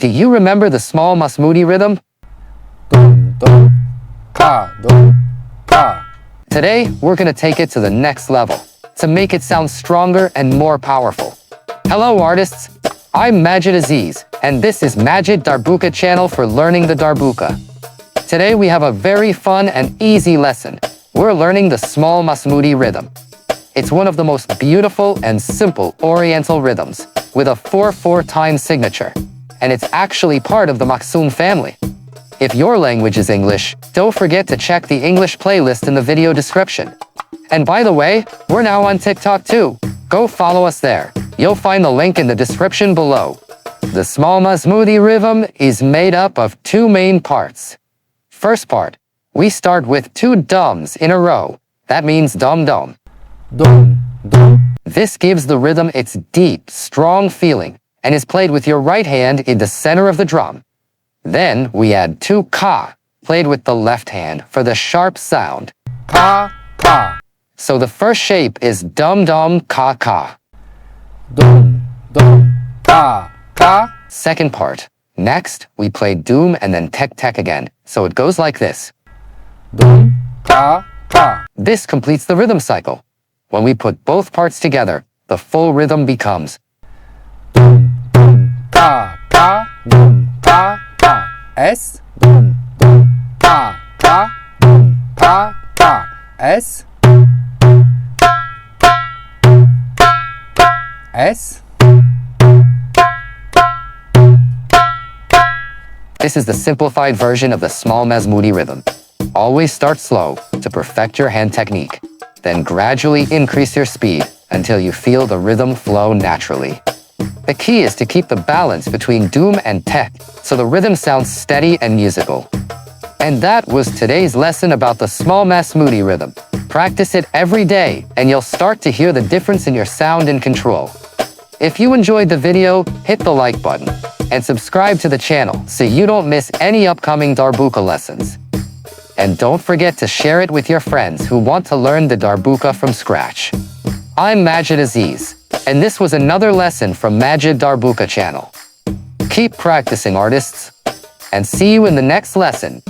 Do you remember the Small Masmoudi Rhythm? Dum dum ka dum ka. Today, we're gonna take it to the next level to make it sound stronger and more powerful. Hello artists, I'm Majid Aziz, and this is Majid Darbuka channel for learning the Darbuka. Today we have a very fun and easy lesson. We're learning the Small Masmoudi Rhythm. It's one of the most beautiful and simple oriental rhythms, with a 4/4 time signature, and it's actually part of the Maqsum family. If your language is English, don't forget to check the English playlist in the video description. And by the way, we're now on TikTok too. Go follow us there. You'll find the link in the description below. The Small Masmoudi Rhythm is made up of two main parts. First part, we start with two dums in a row. That means dum-dum. Dum dum. This gives the rhythm its deep, strong feeling and is played with your right hand in the center of the drum. Then we add two ka, played with the left hand for the sharp sound. Ka ka. So the first shape is dum-dum ka ka. Dum dum ka ka. Second part. Next, we play doom and then tek tek again. So it goes like this. Dum ka ka. This completes the rhythm cycle. When we put both parts together, the full rhythm becomes Dum dum ka ka dum ka ka. S dum dum ka ka dum ka ka. S S. This is the simplified version of the Small Masmoudi Rhythm. Always start slow to perfect your hand technique. Then gradually increase your speed until you feel the rhythm flow naturally. The key is to keep the balance between doom and tek so the rhythm sounds steady and musical. And that was today's lesson about the Small Masmoudi Rhythm. Practice it every day and you'll start to hear the difference in your sound and control. If you enjoyed the video, hit the like button and subscribe to the channel so you don't miss any upcoming Darbuka lessons. And don't forget to share it with your friends who want to learn the Darbuka from scratch. I'm Majid Aziz, and this was another lesson from Majid Darbuka channel. Keep practicing, artists, and see you in the next lesson.